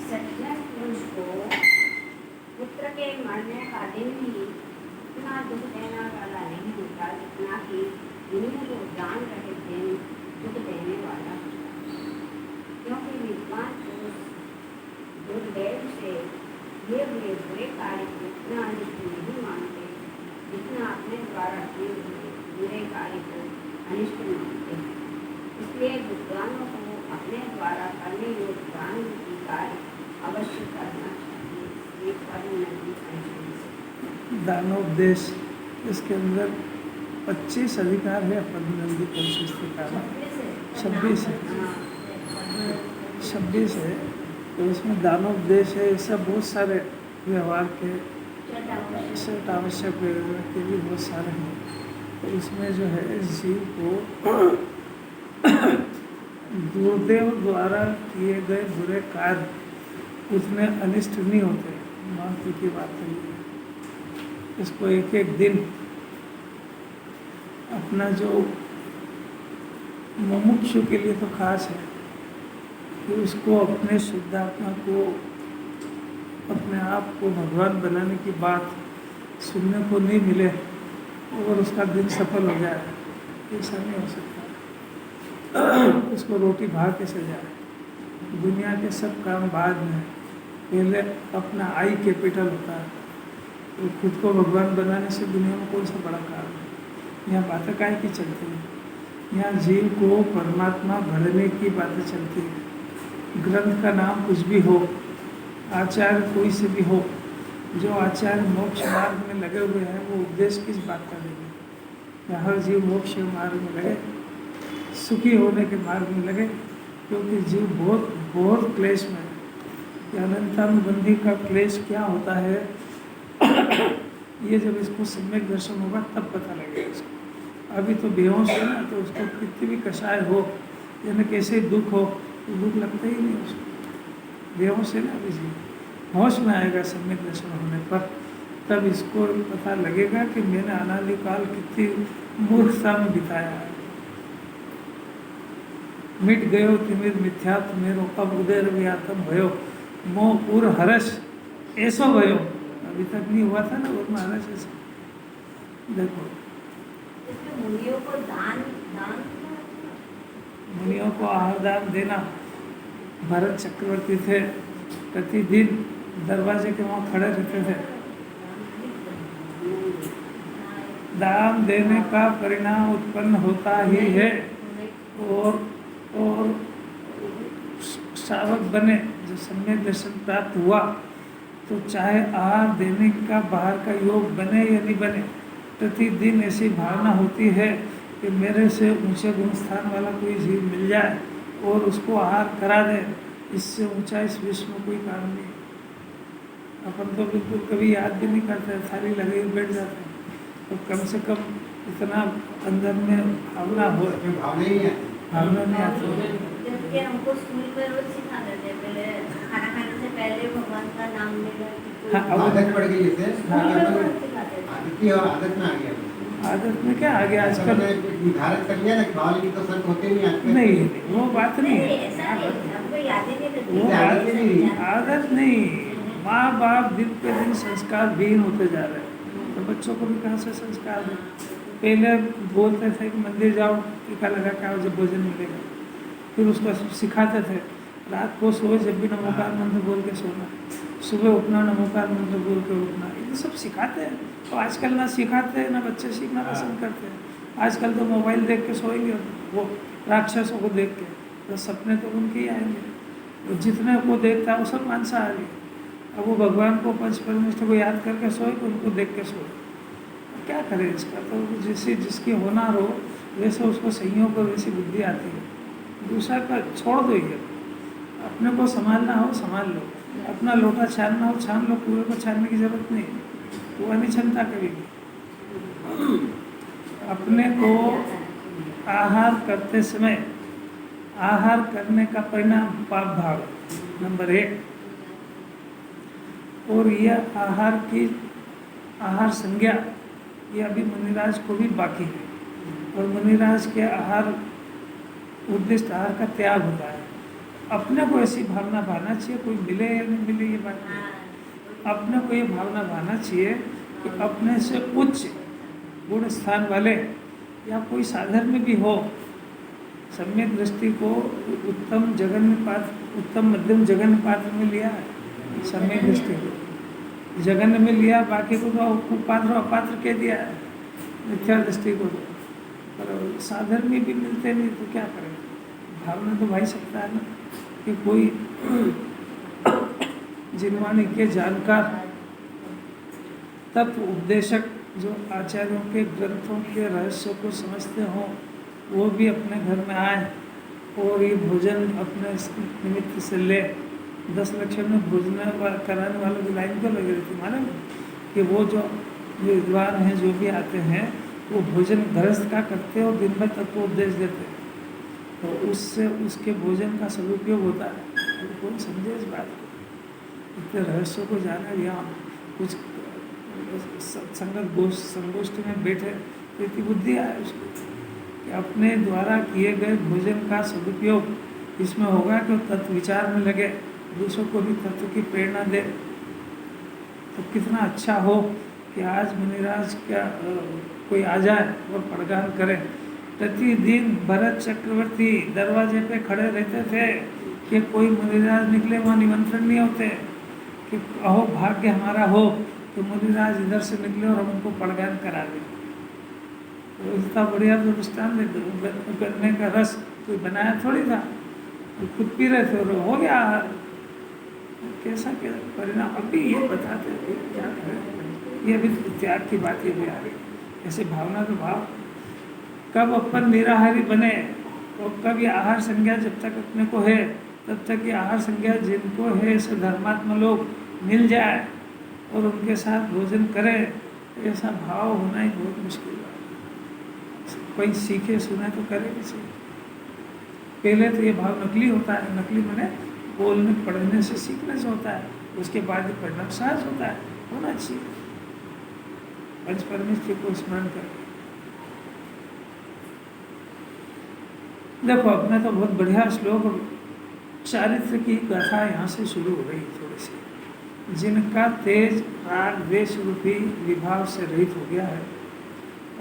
सज्जन पुरुष को पुत्र के मरने का दिन भी इतना दुख देने वाला नहीं होता जितना कि इन्हीं को जान रहे दिन दुख देने वाला होता, क्योंकि विद्वान पुरुष दुर्दैव से ये हुए बुरे कार्य को इतना अनिष्ट नहीं मानते जितना अपने द्वारा किए हुए बुरे कार्य को अनिष्ट मानते हैं। इसलिए विद्वानों को अपने द्वारा करने योग्य ज्ञान की कार्य अवश्य करना चाहिए। दानोपदेश, इसके अंदर 25 अधिकार है। पद्मनंदी परिशिष्टिका में 26 है, तो इसमें दानोपदेश है। ये सब बहुत सारे व्यवहार के सेट आवश्यक व्यवहार के भी बहुत सारे हैं। तो इसमें जो है जीव को गुरुदेव द्वारा किए गए बुरे कार्य उतने अनिष्ट नहीं होते। मानती की बात है, इसको एक एक दिन अपना जो मुमुक्षु के लिए तो खास है कि उसको अपने शुद्धात्मा को, अपने आप को भगवान बनाने की बात सुनने को नहीं मिले और उसका दिन सफल हो जाए, ऐसा नहीं हो सकता। उसको रोटी भाग कैसे जाए। दुनिया के सब काम बाद में, पहले अपना आई कैपिटल होता है। तो खुद को भगवान बनाने से दुनिया में कौन सा बड़ा काम है। यहाँ बातें काहे की चलती है, यहाँ जीव को परमात्मा भरने की बातें चलती है। ग्रंथ का नाम कुछ भी हो, आचार्य कोई से भी हो, जो आचार्य मोक्ष मार्ग में लगे हुए हैं वो उपदेश किस बात का देंगे। या हर जीव मोक्ष मार्ग में लगे, सुखी होने के मार्ग में लगे, क्योंकि जीव बहुत बहुत क्लेश में है। अनंतानुबंधी का क्लेश क्या होता है ये जब इसको सम्यक दर्शन होगा तब पता लगेगा इसको। अभी तो बेहोश है ना, तो उसको कितनी भी कषाय हो, यानी कैसे दुख हो, तो दुख लगता ही नहीं उसको। बेहोश है ना अभी जी, होश में आएगा सम्यक दर्शन होने पर, तब इसको पता लगेगा कि मैंने अनादिकाल कितनी मूर्खता में बिताया है। मिट गयो तिमिर मिथ्यात्व मेरो, अब उदय व्यातम भयो, मोह उर हर्ष ऐसो भयो। अभी तक नहीं हुआ था ना उर में हर्ष ऐसा। देखो मुनियों को दान मुनियों को आहार दान देना। भरत चक्रवर्ती थे, प्रतिदिन दरवाजे के वहाँ खड़े रहते थे। दान देने का परिणाम उत्पन्न होता ही है। और श्रावक बने, जो सम्यक दर्शन प्राप्त हुआ, तो चाहे आहार देने का बाहर का योग बने या नहीं बने, प्रतिदिन ऐसी भावना होती है कि मेरे से ऊंचे गुण स्थान वाला कोई जीव मिल जाए और उसको आहार करा दे। इससे ऊंचा इस विश्व में कोई काम नहीं। अपन तो बिल्कुल कभी याद भी नहीं करते, थाली लगे बैठ जाते हैं। तो कम से कम इतना अंदर में भावना हो, भावना नहीं आती। जबकि हमको स्कूल में रोज सिखा देते, पहले खाना खाने से पहले भगवान का नाम लेना। आदत पड़ गई है, आदत में आ गया। आदत में क्या आ गया आजकल, निर्धारित कर लिया ना, बाल की तो शर्त होते नहीं आजकल। नहीं वो बात नहीं है, वो आदत नहीं। माँ बाप दिन पे दिन संस्कार विहीन होते जा रहे हैं, तो बच्चों को भी कहाँ से संस्कार दें। पहले बोलते थे कि मंदिर जाओ, टीका लगा के आओ, जब भोजन मिलेगा। फिर उसको सिखाते थे रात को सोए जब भी नमोकार मंत्र बोल के सोना, सुबह उठना नमोकार मंत्र बोल के उठना, ये सब सिखाते हैं। तो आजकल ना सिखाते हैं ना बच्चे सीखना पसंद करते हैं। आजकल तो मोबाइल देख के सोएंगे, वो राक्षसों को देख के, तो सपने तो उनके ही आएंगे। तो जितने को देखता है वो सब मांसाहारी। अब वो भगवान को पंच परमेश्वर को याद करके सोए तो उनको देख के सोए। क्या करें इसका, तो जैसे जिसकी होना हो वैसे उसको संयोग और वैसी बुद्धि आती है। दूसरा का छोड़ दो, ये अपने को संभालना हो संभाल लो, अपना लोटा छानना हो छान लो, पूरे को छानने की जरूरत नहीं है, वो नहीं छनता कभी भी। अपने को आहार करते समय आहार करने का परिणाम पाप भाव नंबर 1, और यह आहार संज्ञा ये अभी मुनिराज को भी बाकी है, और मुनिराज के उद्दिष्ट आहार का त्याग होता है। अपने को ऐसी भावना भाना चाहिए, कोई मिले या नहीं मिले ये बात नहीं, अपने को ये भावना भाना चाहिए कि अपने से उच्च गुण स्थान वाले या कोई साधर्म भी हो, सम्यक दृष्टि को उत्तम मध्यम जघन्य पात्र में लिया है। सम्यक दृष्टि को जघन्य में लिया, बाकी को तो कुपात्र अपात्र कह दिया है, मिथ्या दृष्टि को तो। पर साधर्मी भी मिलते नहीं तो क्या करें, भावना तो भाई सकता है ना कि कोई जिनवाणी के जानकार तत्व उपदेशक जो आचार्यों के ग्रंथों के रहस्यों को समझते हों, वो भी अपने घर में आए और ये भोजन अपने निमित्त से ले। 10 लक्षण में भोजन कराने वालों की लाइन तो लगी रहती मालूम कि वो जो विद्वान हैं जो भी आते हैं वो भोजन गृहस्थ का करते हैं और दिन भर तत्व उपदेश देते हैं, तो उससे उसके भोजन का सदुपयोग होता है। तो कौन समझे इस बात को, इतने रहस्यों को जाने, यहाँ कुछ संगोष्ठी में बैठे तो इतनी बुद्धि आए उसको कि अपने द्वारा किए गए भोजन का सदुपयोग इसमें होगा कि तत्व विचार में लगे, दूसरों को भी तत्व की प्रेरणा दे। तो कितना अच्छा हो कि आज मुनिराज क्या कोई आ जाए और पड़गान करे। प्रतिदिन भरत चक्रवर्ती दरवाजे पे खड़े रहते थे कि कोई मुनिराज निकले, वहाँ निमंत्रण नहीं होते कि अहो भाग्य हमारा हो तो मुनिराज इधर से निकले और हम उनको पड़गान करा दें। तो इतना बढ़िया तो दृष्टान गन्ने का रस कोई बनाया थोड़ी था, तो खुद पी रहे थे और हो गया। कैसा क्या परिणाम अभी ये बताते थे, क्या करें, ये अभी त्याग की बात ये भी आ रही। ऐसे भावना तो भाव कब अपन निराहारी बने और कब ये आहार संज्ञा जब तक अपने को है तब तक ये आहार संज्ञा जिनको है ऐसे धर्मात्मा लोग मिल जाए और उनके साथ भोजन करें, ऐसा भाव होना ही बहुत मुश्किल है। कोई सीखे सुने तो करे भी सही। पहले तो ये भाव नकली होता है, नकली माने बोलने पढ़ने से सीखने से होता है, उसके बाद परिणाम सहज होता है, होना चाहिए। पंच परमेश्वर को स्मरण कर। देखो अपना तो बहुत बढ़िया श्लोक चारित्र की गाथा यहाँ से शुरू हो गई थोड़ी सी। जिनका तेज राग द्वेष रूपी विभाव से रहित हो गया है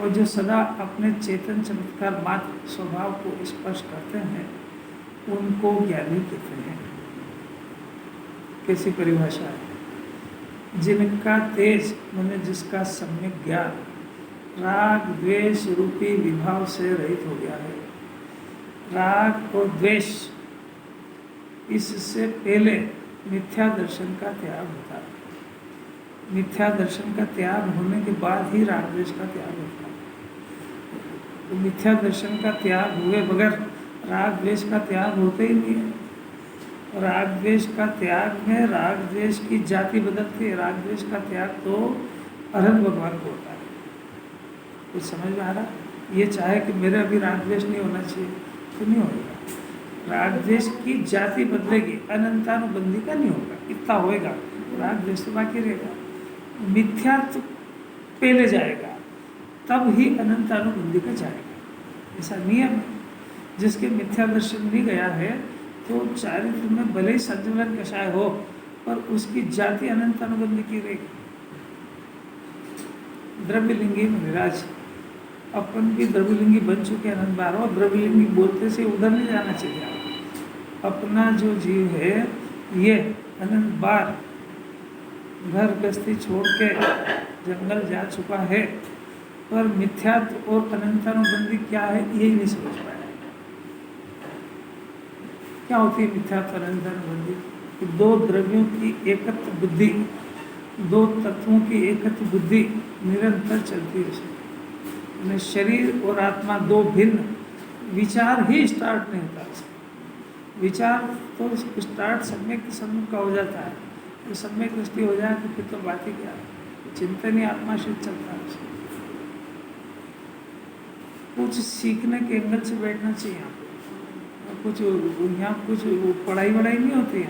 और जो सदा अपने चेतन चमत्कार मात्र स्वभाव को स्पर्श करते हैं उनको ज्ञानी कहते हैं। कैसी परिभाषा है, जिनका तेज माने जिसका सम्यक ज्ञान राग द्वेष रूपी विभाव से रहित हो गया है। राग और द्वेष इससे पहले मिथ्या दर्शन का त्याग होता है, मिथ्या दर्शन का त्याग होने के बाद ही राग द्वेष का त्याग होता है। तो मिथ्या दर्शन का त्याग हुए बगैर राग द्वेष का त्याग होते ही नहीं है। राग द्वेष का त्याग में राग द्वेष की जाति बदलती है। राग द्वेष का त्याग तो अरहंत भगवान को होता है। कुछ समझ में आ रहा, ये चाहे कि मेरे अभी राग द्वेष नहीं होना चाहिए तो नहीं होगा। राग द्वेष की जाति बदलेगी, अनंतानुबंधी का नहीं होगा, इतना होएगा, राग द्वेष तो बाकी रहेगा। मिथ्यात्व पहले जाएगा तब ही अनंतानुबंधी का जाएगा, ऐसा नियम है। जिसके मिथ्या दर्शन नहीं गया है तो चारित्र में भले ही संचलन कषाय हो पर उसकी जाति अनंतानुबंधी की रहेगी। द्रव्यलिंगी मुनिराज, अपन भी द्रव्यलिंगी बन चुके अनंत बार, और द्रव्यलिंगी बोलते से उधर नहीं जाना चाहिए। अपना जो जीव है ये अनंत बार घर गृहस्थी छोड़ के जंगल जा चुका है, पर मिथ्यात्व और अनंतानुबंधी क्या है यही नहीं समझ पाया। क्या होती है मिथ्यात्व अनंतानुबंधी? दो द्रव्यों की एकत्र बुद्धि दो तत्वों की एकत्र बुद्धि निरंतर चलती है उसमें। यानी शरीर और आत्मा दो भिन्न, विचार ही स्टार्ट नहीं होता उसका। विचार तो स्टार्ट सम्यक सम्मुख का हो जाता है, तो सम्यक दृष्टि हो जाए तो फिर तो बात ही क्या है, चिंतन ही आत्मा से चलता है उसका। कुछ सीखने के एंगल से बैठना चाहिए यहाँ पे। कुछ यहाँ कुछ पढ़ाई वढ़ाई नहीं होती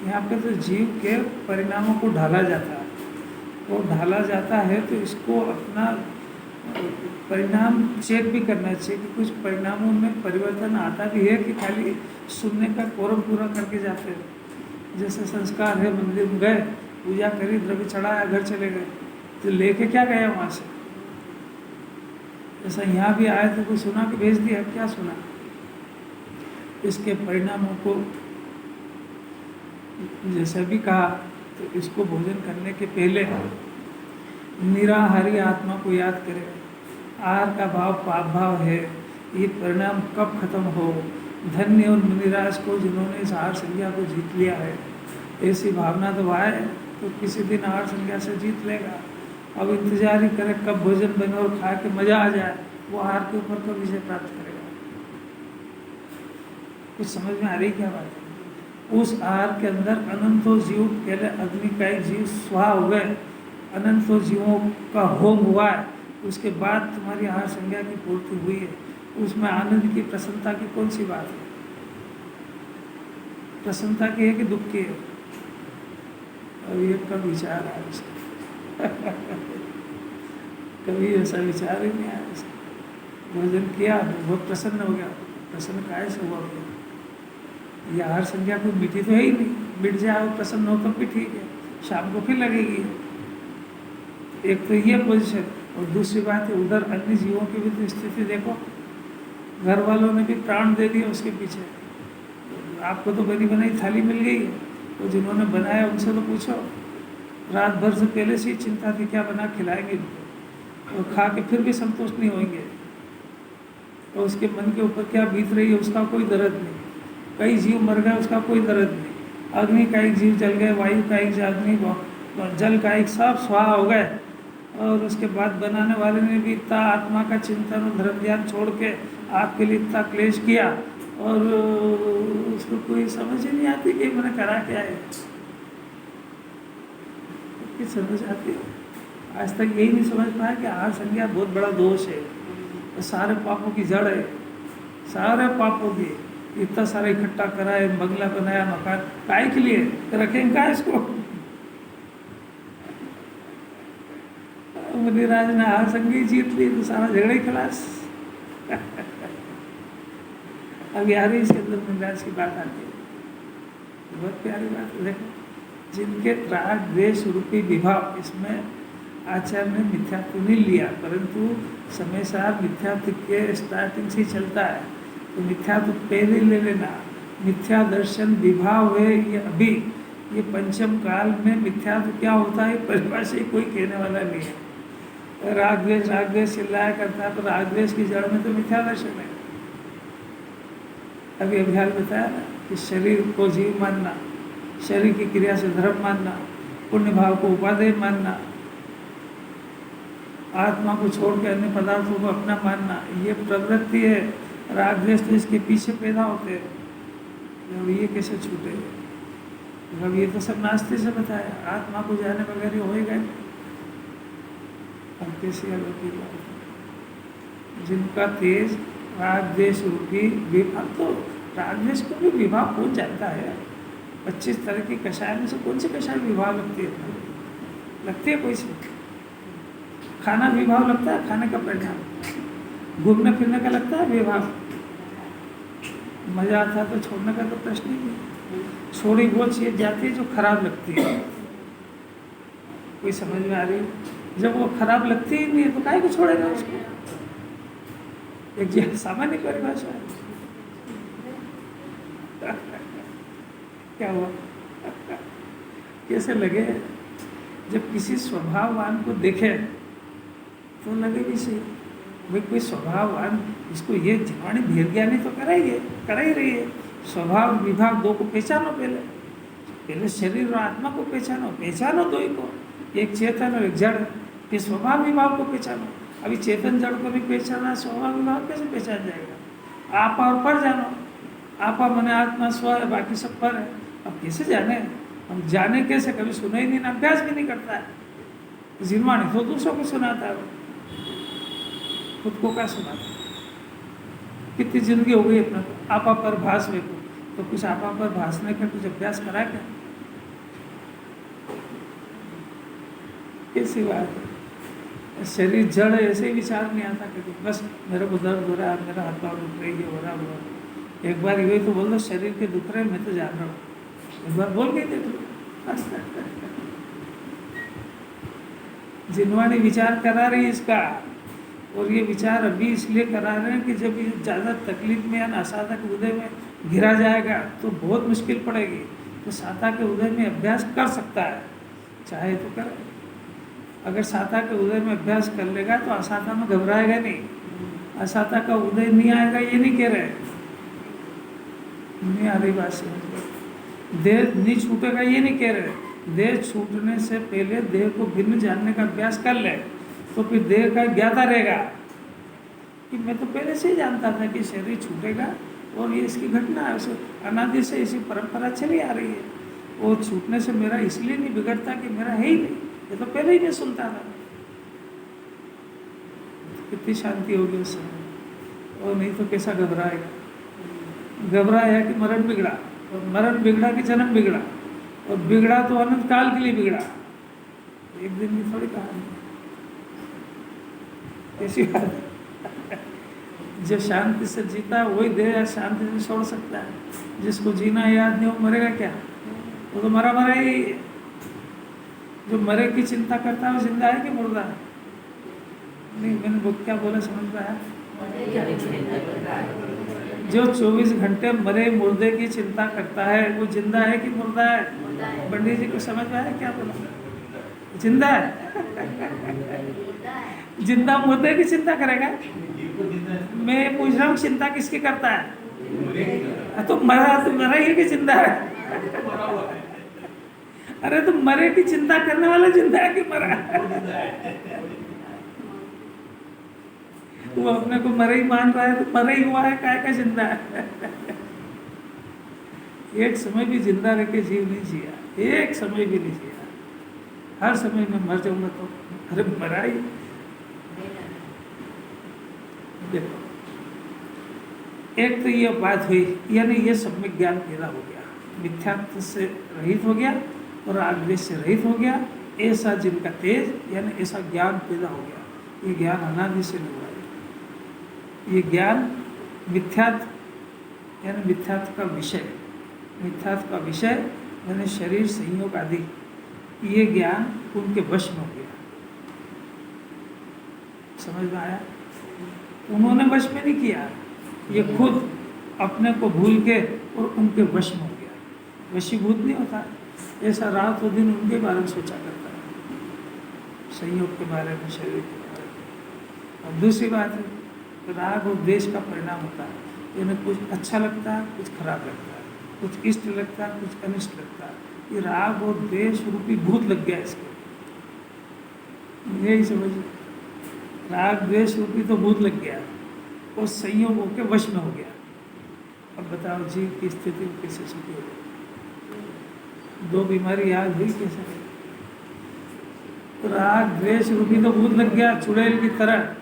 यहाँ पे तो जीव के परिणामों को ढाला जाता है। वो ढाला जाता है तो इसको अपना परिणाम चेक भी करना चाहिए कि कुछ परिणामों में परिवर्तन आता भी है कि खाली सुनने का कोरम पूरा करके जाते हैं। जैसे संस्कार है, मंदिर में गए, पूजा करी, द्रव्य चढ़ाया, घर चले गए, तो लेके क्या गया वहाँ से? जैसा यहाँ भी आए तो कोई सुना के भेज दिया, क्या सुना? इसके परिणामों को जैसा भी कहा, तो इसको भोजन करने के पहले निराहारी आत्मा को याद करें। आहार का भाव पाप भाव है, ये परिणाम कब खत्म हो। धन्य और निराश को जिन्होंने इस आहार संज्ञा को जीत लिया है, ऐसी भावना तो आए तो किसी दिन आहार संज्ञा से जीत लेगा। अब इंतजार ही करे कब भोजन बने और खा के मजा आ जाए, वो आहार के ऊपर कब विजय प्राप्त करेगा। कुछ समझ में आ रही क्या बात है? उस आहार के अंदर अनंतों जीव, पहले अग्नि का एक जीव स्वाहा हो गए, अनंतों जीवों का होम हुआ है, उसके बाद तुम्हारी आहार संज्ञा की पूर्ति हुई है। उसमें आनंद की, प्रसन्नता की कौन सी बात है? प्रसन्नता की है कि दुख की है? अब ये कब विचार आया उसका? कभी ऐसा विचार ही नहीं आया उसका। भोजन किया, बहुत प्रसन्न हो गया, प्रसन्न काय से हुआ गया? ये आहार संज्ञा कोई मीठी तो है ही नहीं, मिट जाए और प्रसन्न हो तब भी ठीक है, शाम को फिर लगेगी। एक तो ये पोजिशन, और दूसरी बात है उधर अन्य जीवों की भी तो स्थिति देखो। घर वालों ने भी प्राण दे दिया उसके पीछे। आपको तो बनी बनाई थाली मिल गई है, तो जिन्होंने बनाया उनसे तो पूछो, रात भर से पहले से ही चिंता थी क्या बना खिलाएंगे इनको, और खा के फिर भी संतुष्ट नहीं होंगे, और उसके मन के ऊपर क्या बीत रही है उसका कोई दर्द नहीं। कई जीव मर गए उसका कोई दर्द नहीं। अग्नि का एक जीव जल गए, वायु का एक अग्नि, जल का एक, सब स्वाहा हो गए, और उसके बाद बनाने वाले ने भी इतना आत्मा का चिंतन और धर्म ध्यान छोड़ के आपके लिए इतना क्लेश किया, और उसको कोई समझ ही नहीं आती कि मैंने करा क्या है। कि समझ आती है? आज तक यही नहीं समझ पाया कि आहार संज्ञा बहुत बड़ा दोष है, तो सारे पापों की जड़ है, सारे पापों की। इतना सारा इकट्ठा कराए, बंगला बनाया, मकान, काय के लिए रखेंगे क्या इसको? मुनिराज ने आहार संज्ञा जीत ली तो सारा झगड़ा ही खलास। अब यार इसके अंदर मुनिराज की बात आती है, बहुत प्यारी बात है। देखो, जिनके राग द्वेष रूपी विभाव, इसमें आचार्य ने मिथ्यात्व नहीं लिया, परंतु समय सार मिथ्यात्व के स्टार्टिंग से ही चलता है, तो मिथ्यात्व पहले ले लेना। मिथ्या दर्शन विभाव है ये अभी, ये पंचम काल में मिथ्यात्व क्या होता है परिभाषा कोई कहने वाला नहीं है। राग द्वेष चिल्लाया करता है, तो राग द्वेष की जड़ में तो मिथ्या दर्शन है। अभी अभ्यास बताया ना कि शरीर को जीव मानना, शरीर की क्रिया से धर्म मानना, पुण्य भाव को उपादेय मानना, आत्मा को छोड़ के अन्य पदार्थों को अपना मानना, ये प्रवृत्ति है। राग द्वेष तो इसके पीछे पैदा होते हैं, जब ये कैसे छूटे? अब ये तो सब नास्ते से बताया, आत्मा को जाने वगैरह हो ही गए। अब कैसी अलौकिक बात, जिनका तेज राग द्वेष रूपी विभाग, तो राग द्वेष को भी विभाग हो जाता है। 25 तरह की कषाय में से कौन सी कषाय विभाग लगती है? लगती है कोई सी? खाना विभाग लगता है, खाने का परिणाम। घूमने फिरने का लगता है विभाग, मजा आता है तो छोड़ने का तो प्रश्न ही नहीं। छोड़ी वो चीज़ जाती है जो खराब लगती है। कोई समझ में आ रही है? जब वो खराब लगती ही नहीं है तो काहे को छोड़ेगा उसको? एक जी सामान्य परिभाषा है। क्या हुआ? कैसे लगे? जब किसी स्वभाववान को देखे तो लगे भी सही, भाई कोई स्वभाववान, इसको ये जीवाणी भेद ज्ञानी तो करा ही रही है। स्वभाव विभाग दो को पहचानो, पहले शरीर और आत्मा को पहचानो दो ही को। एक चेतन और एक जड़, ये स्वभाव विभाव को पहचानो। अभी चेतन जड़ को नहीं पहचाना, स्वभाव विभाव कैसे पहचान जाएगा? आपा और पर जानो। आपा मने आत्मा स्व है, बाकी सब पर है। अब कैसे जाने? हम जाने कैसे? कभी सुना ही नहीं ना, अभ्यास भी नहीं करता है। जिनवाणी तो दूसरों को सुनाता है, खुद को क्या सुनाता? कितनी जिंदगी हो गई अपना आपा पर भास में को, तो कुछ आपा पर भासने का कुछ अभ्यास करा क्या? कैसी बात है? शरीर जड़ है, ऐसे ही विचार नहीं आता कभी। बस मेरे को दर्द हो रहा है, मेरा हाथ पाँव दुख रही है, हो रहा हुआ। एक बार ये तो बोल दो शरीर के दुख रहे, मैं तो जान रहा हूँ। एक बार बोल के देख लो। जिनवाणी विचार करा रही है इसका, और ये विचार अभी इसलिए करा रहे हैं कि जब ये ज़्यादा तकलीफ में या असाधक उदय में घिरा जाएगा तो बहुत मुश्किल पड़ेगी। तो साता के उदय में अभ्यास कर सकता है, चाहे तो करे। अगर साता के उदय में अभ्यास कर लेगा तो असाता में घबराएगा नहीं। असाता का उदय नहीं आएगा ये नहीं कह रहे, नहीं आ रही बात समझ। देह नहीं छूटेगा ये नहीं कह रहे। देह छूटने से पहले देह को भिन्न जानने का अभ्यास कर ले, तो फिर देह का ज्ञाता रहेगा कि मैं तो पहले से ही जानता था कि शरीर छूटेगा और ये इसकी घटना है। उसे अनादि से इसी परंपरा चली आ रही है। और छूटने से मेरा इसलिए नहीं बिगड़ता कि मेरा है ही नहीं, ये तो पहले ही नहीं सुनता था। कितनी शांति होगी उस समय। और नहीं तो कैसा घबराएगा? घबराया कि मरण बिगड़ा, और मरण बिगड़ा कि जन्म बिगड़ा, और बिगड़ा तो अनंत काल के लिए बिगड़ा, एक दिन की थोड़ी कहानी है। ऐसी बात है। जो शांति से जीता है वही देह शांति से छोड़ सकता है। जिसको जीना याद नहीं वो मरेगा क्या? वो तो मरा मरा ही। जो मरे की चिंता करता है वो जिंदा है कि मुर्दा है? नहीं, मैंने वो क्या बोला समझ में आया? जो 24 घंटे मरे मुर्दे की चिंता करता है वो जिंदा है कि मुर्दा है? पंडित जी को समझ में आया क्या बोला? जिंदा है। जिंदा मुर्दे की चिंता करेगा? मैं पूछ रहा हूँ चिंता किसकी करता है? तो मरा ही कि जिंदा है? अरे तो मरे की चिंता करने वाला जिंदा है कि मरा? वो अपने को मरे ही मान रहा है, तो मरा ही हुआ है, काय का जिंदा है? एक समय भी जिंदा रह के जीव नहीं जिया, एक समय भी नहीं जिया। हर समय में मर जाऊंगा तो अरे मरा ही। देखो, एक तो ये बात हुई, यानी ये सब में ज्ञान पैदा हो गया, मिथ्यात्व से रहित हो गया और आग्रह से रहित हो गया। ऐसा जिनका तेज यानी ऐसा ज्ञान पैदा हो गया। ये ज्ञान अनादि से नहीं हुआ है। ये ज्ञान मिथ्यात्व यानी मिथ्यात्व का विषय, मिथ्यात्व का विषय यानी शरीर संयोग आदि, ये ज्ञान उनके वश में हो गया। समझ में आया? उन्होंने वश में नहीं किया, ये खुद अपने को भूल के और उनके वश में हो गया। वशीभूत नहीं होता, ऐसा रात और दिन उनके बारे में सोचा करता है, संयोग के बारे में, शरीर के बारे में। और दूसरी बात है, राग और द्वेष का परिणाम होता है। इन्हें कुछ अच्छा लगता है, कुछ खराब लगता है, कुछ इष्ट लगता है, कुछ अनिष्ट लगता है। ये राग और द्वेष रूपी भूत लग गया इसको, यही समझिए। राग द्वेष रूपी तो भूत लग गया और संयोग होकर वश में हो गया। अब बताओ जीव की स्थिति कैसे सुखी हो गई? दो बीमारी याद हुई कैसे? तो राग द्वेष रूपी तो भूत लग गया चुड़ैल की तरह।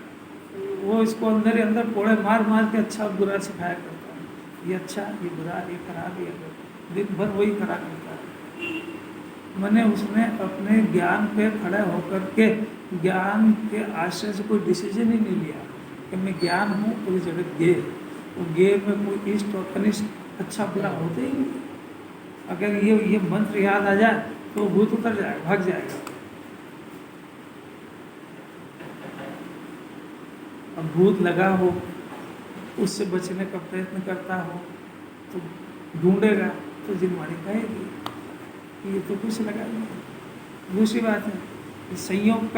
वो इसको अंदर ही अंदर पोड़े मार मार के अच्छा बुरा सिखाया करता है। ये अच्छा, ये बुरा, ये खराब, ये दिन भर वही करा करता है। मैंने उसने अपने ज्ञान पे खड़े होकर के ज्ञान के आश्रय से कोई डिसीजन ही नहीं लिया कि मैं ज्ञान हूँ पूरी जगत गे। वो गे में कोई इष्ट और अनिष्ट अच्छा बुरा होते ही नहीं। अगर ये मंत्र याद आ जाए तो भूत उतर जाएगा, भाग जाएगा। अब भूत लगा हो, उससे बचने का प्रयत्न करता हो तो ढूंढेगा तो जिनवाणी कहेगी ये तो कुछ लगा नहीं। दूसरी बात है कि संयोग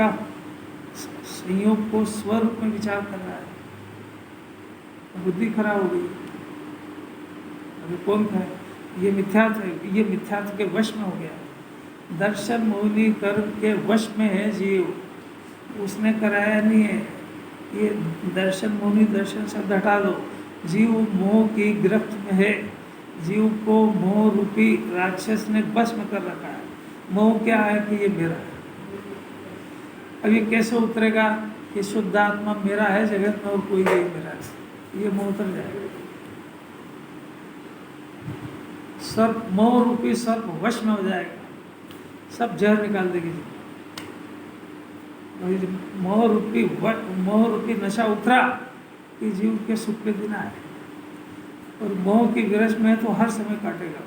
को स्वरूप में विचार कर रहा है, बुद्धि खराब हो गई। अभी कौन कहे ये मिथ्यात्व है, ये मिथ्यात्व के वश में हो गया। दर्शन मोहिनी कर्म के वश में है जीव, उसने कराया नहीं है। ये दर्शन मोहिनी दर्शन शब्द हटा दो। जीव मोह की गिरफ्त में है, जीव को मोह रूपी राक्षस ने बस में कर रखा है। मोह क्या है कि ये मेरा है। अब ये कैसे उतरेगा कि शुद्ध आत्मा मेरा है जगत में और कोई नहीं मेरा है, ये मोह उतर जाएगा। सर्प मोह रूपी सर्प वश में हो जाएगा, सब जहर निकाल देगी। मोह रूपी नशा उतरा कि जीव के सुख के दिन आए, और मोह की विरस में तो हर समय काटेगा,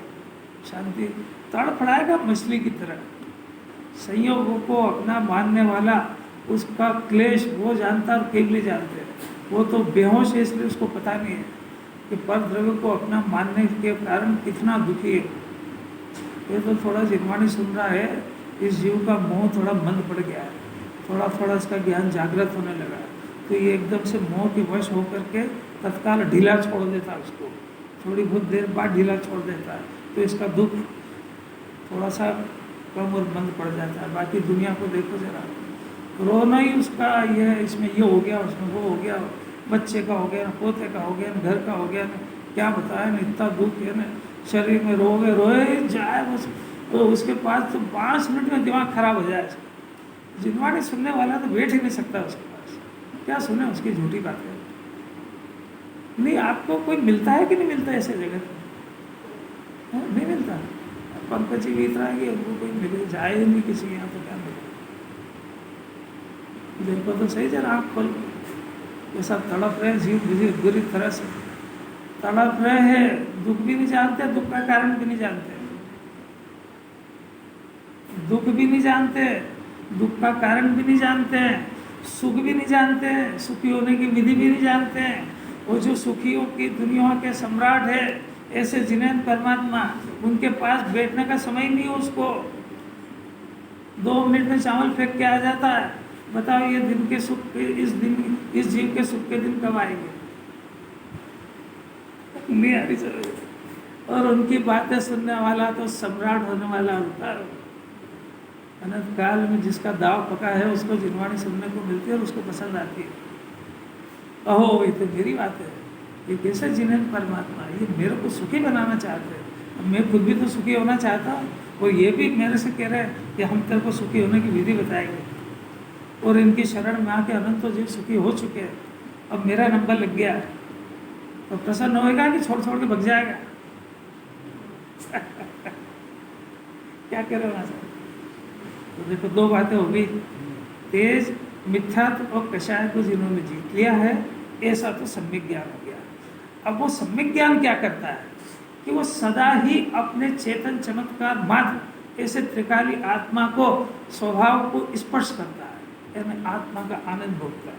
शांति तड़फड़ाएगा मछली की तरह। संयोगों को अपना मानने वाला उसका क्लेश वो जानता और केवल जानते हैं। वो तो बेहोश है, इसलिए उसको पता नहीं है कि पर द्रव्य को अपना मानने के कारण कितना दुखी है। ये तो थोड़ा जिनवाणी सुन रहा है, इस जीव का मोह थोड़ा मंद पड़ गया है, थोड़ा थोड़ा इसका ज्ञान जागृत होने लगा है, तो ये एकदम से मोह के वश होकर के तत्काल ढीला छोड़ देता है उसको, थोड़ी बहुत देर बाद ढीला छोड़ देता है, तो इसका दुख थोड़ा सा कम और बंद पड़ जाता है। बाकी दुनिया को देखो जरा, रोना ही उसका ये है, इसमें ये हो गया, उसमें वो हो गया, बच्चे का हो गया, न पोते का हो गया, न घर का हो गया, न क्या बताया, न इतना दुख है, न शरीर में रोए जाए बस। तो उसके पास तो 5 मिनट में दिमाग खराब हो जाए। जिनवाणी सुनने वाला तो बैठ ही नहीं सकता उसके पास, क्या सुने उसकी झूठी बातें। नहीं, आपको कोई मिलता है कि नहीं मिलता ऐसे जगत में? नहीं मिलता। पंकज जी भी इतना है कि उनको कोई मिले जाए ही नहीं किसी यहाँ, तो क्या मिले। देखो तो सही, जरा आँख खोल, ऐसा तड़प रहे जीव बुरी तरह से तड़प रहे हैं, दुख भी नहीं जानते, दुख का कारण भी नहीं जानते, दुख भी नहीं जानते, दुख का कारण भी नहीं जानते हैं, सुख भी नहीं जानते हैं, सुखी होने की विधि भी नहीं जानते हैं। वो जो सुखियों की दुनिया के सम्राट है ऐसे जिनेन परमात्मा, उनके पास बैठने का समय ही नहीं है उसको। 2 मिनट में चावल फेंक के आ जाता है। बताओ ये दिन के सुख के इस जीव के सुख के दिन कब आएंगे? नहीं आ रही समझ। और उनकी बातें सुनने वाला तो सम्राट होने वाला होता है। अनंत काल में जिसका दाव पका है उसको जिनवाणी सुनने को मिलती है और उसको पसंद आती है। अहो ये तो मेरी बात है, ये कैसे जिनेन परमात्मा, ये मेरे को सुखी बनाना चाहते हैं। मैं खुद भी तो सुखी होना चाहता हूँ, और ये भी मेरे से कह रहे हैं कि हम तेरे को सुखी होने की विधि बताएंगे। और इनकी शरण में आके अनंत जीव सुखी हो चुके हैं, अब मेरा नंबर लग गया है, तो प्रसन्न होएगा कि छोड़ छोड़ के भग जाएगा? क्या कह रहे हो? तो देखो 2 बातें हो गई। तेज मिथ्यात्व और कषाय को जिन्होंने जीत लिया है, ऐसा तो सम्यक ज्ञान हो गया। अब वो सम्यक ज्ञान क्या करता है कि वो सदा ही अपने चेतन चमत्कार मात्र ऐसे त्रिकाली आत्मा को, स्वभाव को स्पर्श करता है, यानी आत्मा का आनंद भोगता है।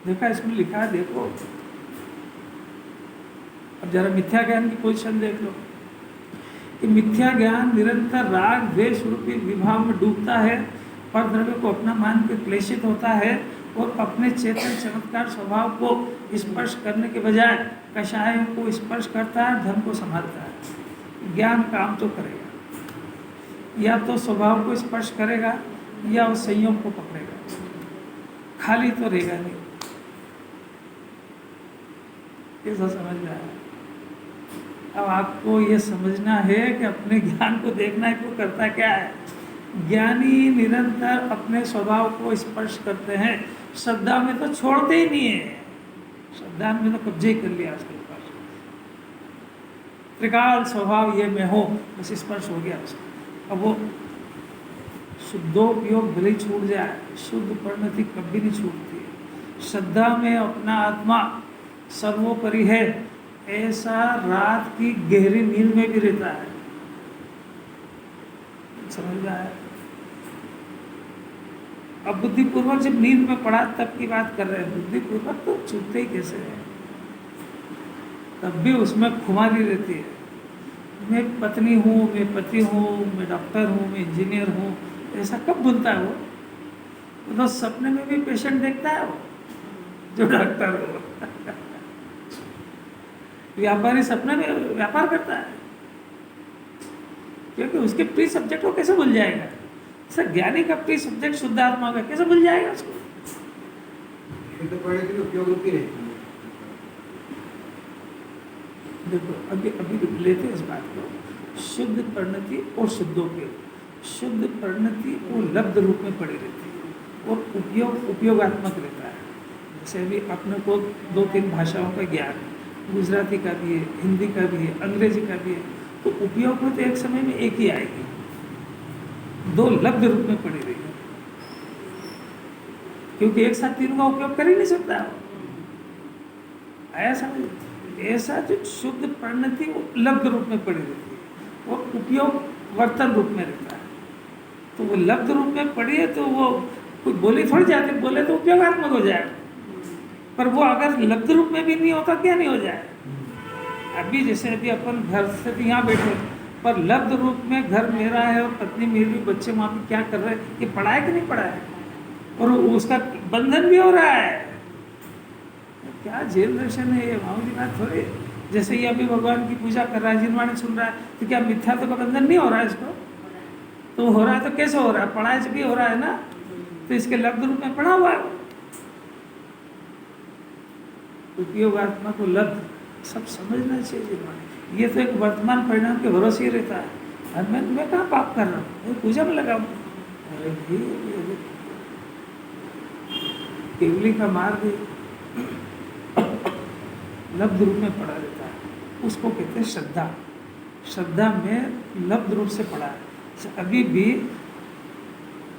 देखा इसमें लिखा है, देखो अब जरा मिथ्या ज्ञान की पोजीशन देख लो कि मिथ्या ज्ञान निरंतर राग द्वेष रूपी विभाव में डूबता है, पर द्रव्य को अपना मान के क्लेशित होता है, और अपने चेतन चमत्कार स्वभाव को स्पर्श करने के बजाय कषायों को स्पर्श करता है, धन को संभालता है। ज्ञान काम तो करेगा, या तो स्वभाव को स्पर्श करेगा या उस संयोग को पकड़ेगा, खाली तो रहेगा नहीं। ऐसा समझ में आया? अब आपको ये समझना है कि अपने ज्ञान को देखना है कि वो करता क्या है। ज्ञानी निरंतर अपने स्वभाव को स्पर्श करते हैं, श्रद्धा में तो छोड़ते ही नहीं है, श्रद्धा में तो कब्जे कर लिया उसके ऊपर। त्रिकाल स्वभाव ये मैं हो, बस स्पर्श हो गया उसको। अब वो शुद्धोपयोग भले छूट जाए, शुद्ध परिणति कभी नहीं छूटती है। श्रद्धा में अपना आत्मा सर्वोपरि है, ऐसा रात की गहरी नींद में भी रहता है। समझ में आया? अब बुद्धिपूर्वक जब नींद में पड़ा तब की बात कर रहे हैं, बुद्धिपूर्वक तो छूटते ही कैसे है, तब भी उसमें खुमारी रहती है। मैं पत्नी हूँ, मैं पति हूँ, मैं डॉक्टर हूँ, मैं इंजीनियर हूँ, ऐसा कब भूलता है वो? तो सपने में भी पेशेंट देखता है वो, जो डॉक्टर हो। व्यापारी सपने में व्यापार करता है, क्योंकि उसके प्री सब्जेक्ट को कैसे भूल जाएगा? सर ज्ञानी का प्री सब्जेक्ट शुद्ध आत्मा का कैसे भूल जाएगा उसको? शुद्ध पढ़ने के लिए उपयोग रूपी रहती है। देखो अभी लेते हैं इस बात को, शुद्ध परिणति और शुद्धोपयोग। शुद्ध परिणति वो लब्ध रूप में पड़ी रहती है और उपयोग उपयोगात्मक रहता है। जैसे अभी अपने को 2-3 भाषाओं का ज्ञान है, गुजराती का भी है, हिंदी का भी है, अंग्रेजी का भी है, तो उपयोग में तो एक समय में एक ही आएगी, 2 लब्ध रूप में पड़ी रहेगी, क्योंकि एक साथ तीनों का उपयोग कर ही नहीं सकता। आया समझ? ऐसा जो शुद्ध परिणति वो लब्ध रूप में पड़ी रहती है और उपयोग वर्तन रूप में रहता है। तो वो लब्ध रूप में पड़ी है तो वो कोई बोली थोड़ी जाती, बोले तो उपयोगात्मक हो जाए, पर वो अगर लब्ध रूप में भी नहीं होता क्या नहीं हो जाए? अभी जैसे अभी अपन घर से तो यहाँ बैठे, पर लब्ध रूप में घर मेरा है और पत्नी मेरी, बच्चे वहाँ पे क्या कर रहे हैं, ये पढ़ा है कि नहीं पढ़ा है, और उसका बंधन भी हो रहा है। क्या जनरेशन है ये, मामूली बात थोड़ी। जैसे ये अभी भगवान की पूजा कर रहा है, जिनवाणी सुन रहा है, तो क्या मिथ्यात्व का बंधन नहीं हो रहा है इसको? तो हो रहा है तो कैसे हो रहा है? पढ़ाई से भी हो रहा है ना, तो इसके लब्ध रूप में पढ़ा हुआ है। उपयोगात्मा को लब्ध सब समझना चाहिए जिनवाणी। ये तो एक वर्तमान परिणाम के भरोसे ही रहता है। और मैं कहाँ पाप कर रहा हूँ, मैं पूजा में लगा हूँ। अरे भाई केवली का मार्ग लब्ध रूप में पड़ा रहता है, उसको कहते हैं श्रद्धा। श्रद्धा में लब्ध रूप से पड़ा है। अभी भी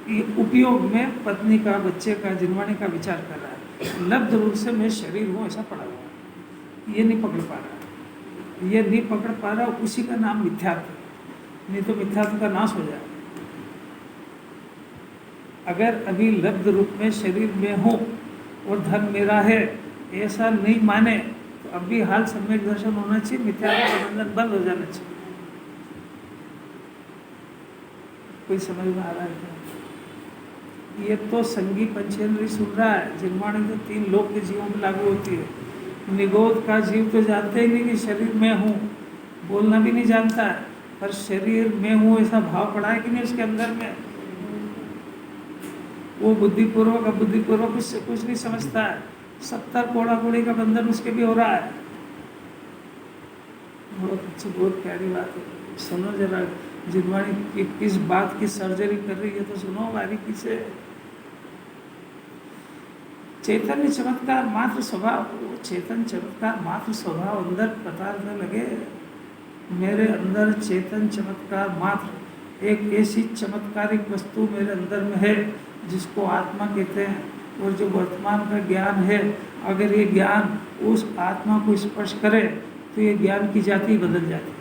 ये उपयोग में पत्नी का, बच्चे का, जिनवाणी का विचार कर रहा है, लब्ध रूप से मैं शरीर हूँ ऐसा पड़ा हुआ है, ये नहीं पकड़ पा रहा। ये नहीं पकड़ पा रहा, उसी का नाम मिथ्यात्व। नहीं तो मिथ्यात्व का नाश हो जाए। अगर अभी लब्ध रूप में शरीर में हूँ और धन मेरा है ऐसा नहीं माने, तो अभी हाल सम्यक दर्शन होना चाहिए, मिथ्यात्व का बंधन बंद हो जाना चाहिए। कोई समझ में आ रहा है क्या? ये तो संगी पंचेंद्री सुन रहा है, जिनवाणी तो 3 लोक के जीवों में लागू होती है। निगोद का जीव तो जानते ही नहीं कि शरीर में हूँ, बोलना भी नहीं जानता है, पर शरीर में हूँ ऐसा भाव पड़ा है कि नहीं उसके अंदर में। वो बुद्धिपूर्वक अबुद्धिपूर्वक उससे कुछ नहीं समझता है। 70 कोड़ा कोड़ी का बंधन उसके भी हो रहा है। बहुत अच्छी, बहुत प्यारी बात है। सुनो जरा, जिनवाणी किस बात की सर्जरी कर रही है तो सुनो बारीकी से। चैतन्य चमत्कार मात्र स्वभाव, चेतन चमत्कार मात्र स्वभाव अंदर पता न लगे। मेरे अंदर चेतन चमत्कार मात्र एक ऐसी चमत्कारिक वस्तु मेरे अंदर में है जिसको आत्मा कहते हैं। और जो वर्तमान का ज्ञान है, अगर ये ज्ञान उस आत्मा को स्पर्श करे तो ये ज्ञान की जाति बदल जाती है।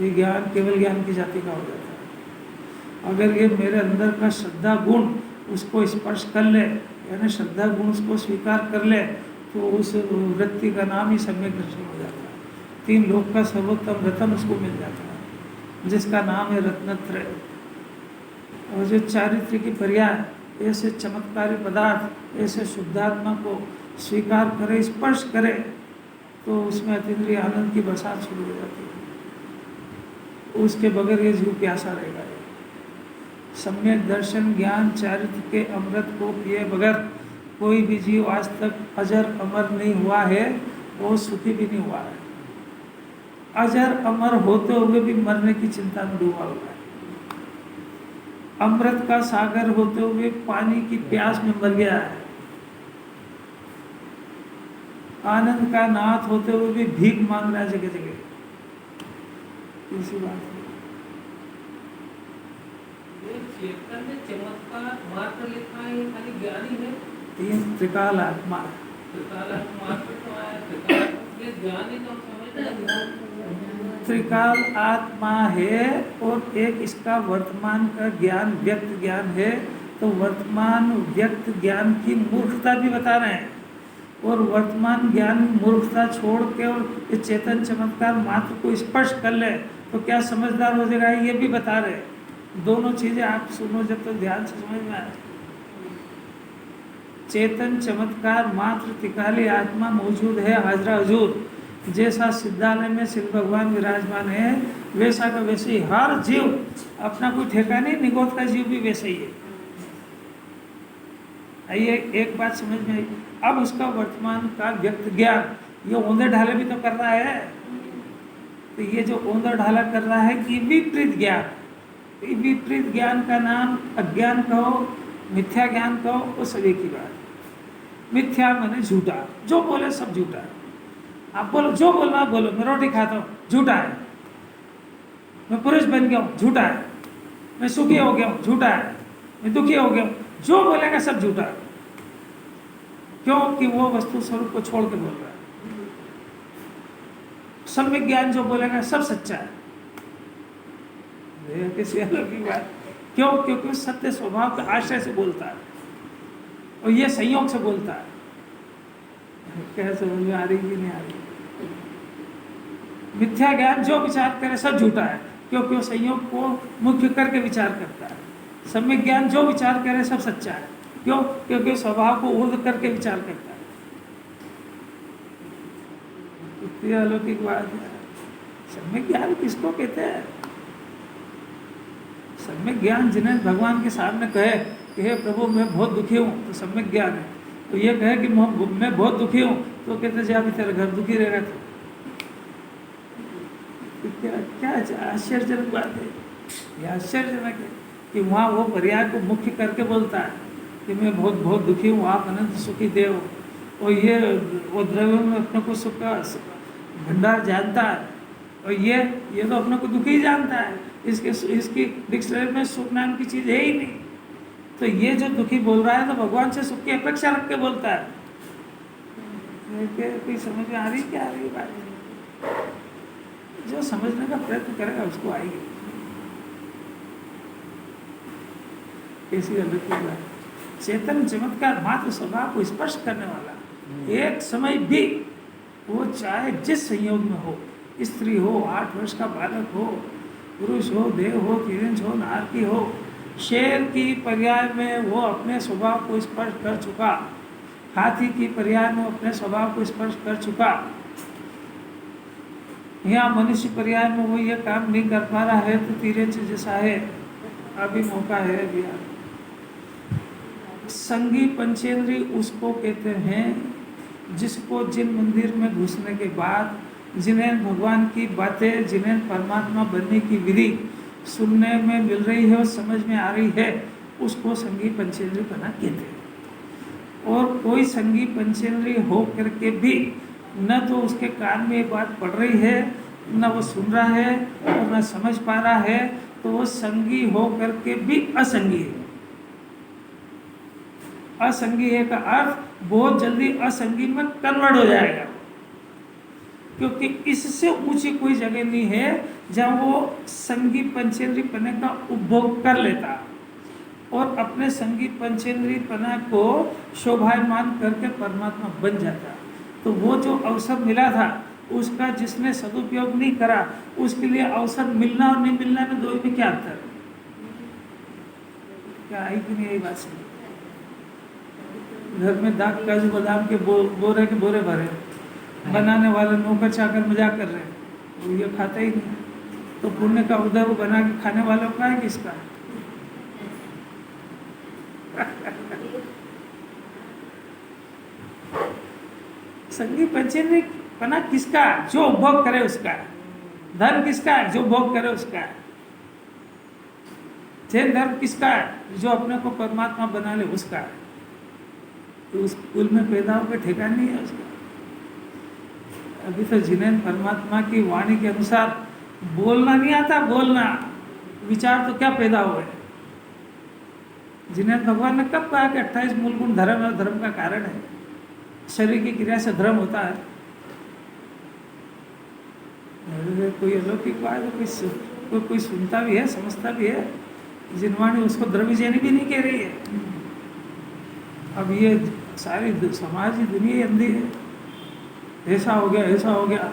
ये ज्ञान केवल ज्ञान की जाति का हो जाता है। अगर ये मेरे अंदर का श्रद्धा गुण उसको स्पर्श कर ले, यानी श्रद्धा गुण उसको स्वीकार कर ले, तो उस वृत्ति का नाम ही सम्यक दर्शन हो जाता है। 3 लोक का सर्वोत्तम रत्न उसको मिल जाता है, जिसका नाम है रत्नत्रय। और जो चारित्र की पर्याय, ऐसे चमत्कारी पदार्थ, ऐसे शुद्धात्मा को स्वीकार करे, स्पर्श करे, तो उसमें अतीन्द्रिय आनंद की बरसात शुरू हो जाती है। उसके बगैर ये जीव प्यासा रहेगा। सम्यक दर्शन ज्ञान चारित्र के अमृत को पिए बगैर कोई भी जीव आज तक अजर अमर नहीं हुआ है, वो सुखी भी नहीं हुआ है। अजर अमर होते हुए भी मरने की चिंता में डूबा हुआ है। अमृत का सागर होते हुए पानी की प्यास में मर गया है। आनंद का नाथ होते हुए भी भीख मांग रहा है जगह जगह। इसी बात है। चेतन में चमत्कार मात्र लिखा है, खाली ज्ञानी है। 3 त्रिकाल आत्मा, त्रिकाल मात्र तो आया, त्रिकाल ये ज्ञानी तो समझता है। त्रिकाल आत्मा है और एक इसका वर्तमान का ज्ञान व्यक्त ज्ञान है। तो वर्तमान व्यक्त ज्ञान की मूर्खता भी बता रहे हैं, और वर्तमान ज्ञान मूर्खता छोड़ के और ये चेतन चमत्कार मात्र को स्पर्श कर ले तो क्या समझदार हो जाएगा, ये भी बता रहे। दोनों चीजें आप सुनो जब तो ध्यान से समझ में आए। चेतन चमत्कार मात्र त्रिकाली आत्मा मौजूद है, हाजरा हजूर। जैसा सिद्धालय में शिव भगवान विराजमान है, वैसा का वैसे ही हर जीव अपना कोई ठेका नहीं, निगोद का जीव भी वैसे ही है। आइए एक बात समझ में आई। अब उसका वर्तमान का व्यक्त ज्ञान ये औंधे ढाले भी तो कर रहा है। तो ये जो औंधा ढाला कर रहा है कि विपरीत ज्ञान, विपरीत ज्ञान का नाम अज्ञान कहो, मिथ्या ज्ञान कहो, वो सभी की बात। मिथ्या माने झूठा, जो बोले सब झूठा है। आप बोलो जो बोलना बोलो, मैं रोटी खाता हूँ, झूठा है। मैं पुरुष बन गया हूँ, झूठा है। मैं सुखी हो गया हूँ, झूठा है। मैं दुखी हो गया हूँ, जो बोलेगा सब झूठा है। क्योंकि वो वस्तु स्वरूप को छोड़ के बोल रहा है। सम्यक ज्ञान जो बोलेगा सब सच्चा है। ये किसी अलग की बात क्यों? क्योंकि सत्य स्वभाव के आश्रय से बोलता है और ये संयोग से बोलता है। क्या समझ में आ रही कि नहीं आ रही? मिथ्या ज्ञान जो विचार करे सब झूठा है, क्योंकि वो संयोग को मुख्य करके विचार करता है। सम्यक ज्ञान जो विचार करे सब सच्चा है, क्यों? क्योंकि स्वभाव को ऊर्ध्व करके विचार करता है। इतनी अलौकिक बात है। सम्यक ज्ञान किसको कहते हैं? सम्यक ज्ञान जिन्हें भगवान के सामने कहे कि हे प्रभु मैं बहुत दुखी हूँ, तो सम्यक ज्ञान है। तो ये कहे कि मैं बहुत दुखी हूँ, तो कहते जा अभी तेरा घर दुखी रहेगा। तो क्या आश्चर्यजनक बात है। यह आश्चर्यजनक है कि वहाँ वो पर्याय को मुख्य करके बोलता है कि मैं बहुत बहुत दुखी हूँ, आप अनंत सुखी देव। और ये वो द्रव्य में अपने को सुख का भंडार जानता है, और ये तो अपने को दुखी ही जानता है। इसकी डिक्शनरी में सुख नाम की चीज़ है ही नहीं। तो ये जो दुखी बोल रहा है तो भगवान से सुख की अपेक्षा रख के बोलता है। कोई समझ में आ रही क्या आ रही बात? जो समझने का प्रयत्न करेगा उसको आएगी। कैसी अलग की बात। चेतन चमत्कार मात्र स्वभाव को स्पर्श करने वाला, एक समय भी वो चाहे जिस संयोग में हो, स्त्री हो, 8 वर्ष का बालक हो, पुरुष हो, देव हो, तिरंज हो, नारकी हो, शेर की पर्याय में वो अपने स्वभाव को स्पर्श कर चुका, हाथी की पर्याय में अपने स्वभाव को स्पर्श कर चुका। यहाँ मनुष्य पर्याय में वो ये काम नहीं कर पा रहा है तो तिरंज जैसा है। अभी मौका है अभी। संगी पंचेंद्री उसको कहते हैं जिसको जिन मंदिर में घुसने के बाद जिन्हें भगवान की बातें, जिन्हें परमात्मा बनने की विधि सुनने में मिल रही है और समझ में आ रही है, उसको संगी पंचेंद्री बना कहते हैं। और कोई संगी पंचेंद्री हो करके भी न तो उसके कान में ये बात पड़ रही है, न वो सुन रहा है और न समझ पा रहा है, तो वो संगी हो करके भी असंगी है। असंगी है का अर्थ बहुत जल्दी असंगी में कन्वर्ट हो जाएगा, क्योंकि इससे ऊंची कोई जगह नहीं है जहाँ वो संगी पंचेंद्री पने का उपभोग कर लेता और अपने संगी पंचेंद्री पना को शोभायमान करके परमात्मा बन जाता। तो वो जो अवसर मिला था उसका जिसने सदुपयोग नहीं करा, उसके लिए अवसर मिलना और नहीं मिलना में दो में क्या अंतर है? क्या आई कि नहीं यही बात सुनी? घर में दाग काजू बादाम के बोरे के बोरे भरे, बनाने वाले नौकर चाकर मजाक कर रहे हैं, वो ये खाता ही नहीं। तो पुण्य का उधर वो बना के खाने वालों का है किसका? संगी पंचेंद्री पना किसका? जो उपभोग करे उसका। धर्म किसका? जो भोग करे उसका। जैन धर्म किसका? जो अपने को परमात्मा बना ले उसका। तो उस कुल में पैदा होकर ठेकान नहीं है उसका। अभी तो जिन्हें परमात्मा की वाणी के अनुसार बोलना नहीं आता, बोलना विचार तो क्या पैदा हुए। जिन्हें भगवान ने कब कहा कि 28 मूल गुण धर्म है, धर्म का कारण है, शरीर की क्रिया से धर्म होता है। कोई अलौकिक बात है, कोई सुनता भी है, समझता भी है। जिनवाणी उसको द्रव्यजैनी भी नहीं कह रही है। अब ये सारी समाज की दुनिया अंधी है। ऐसा हो गया, ऐसा हो गया,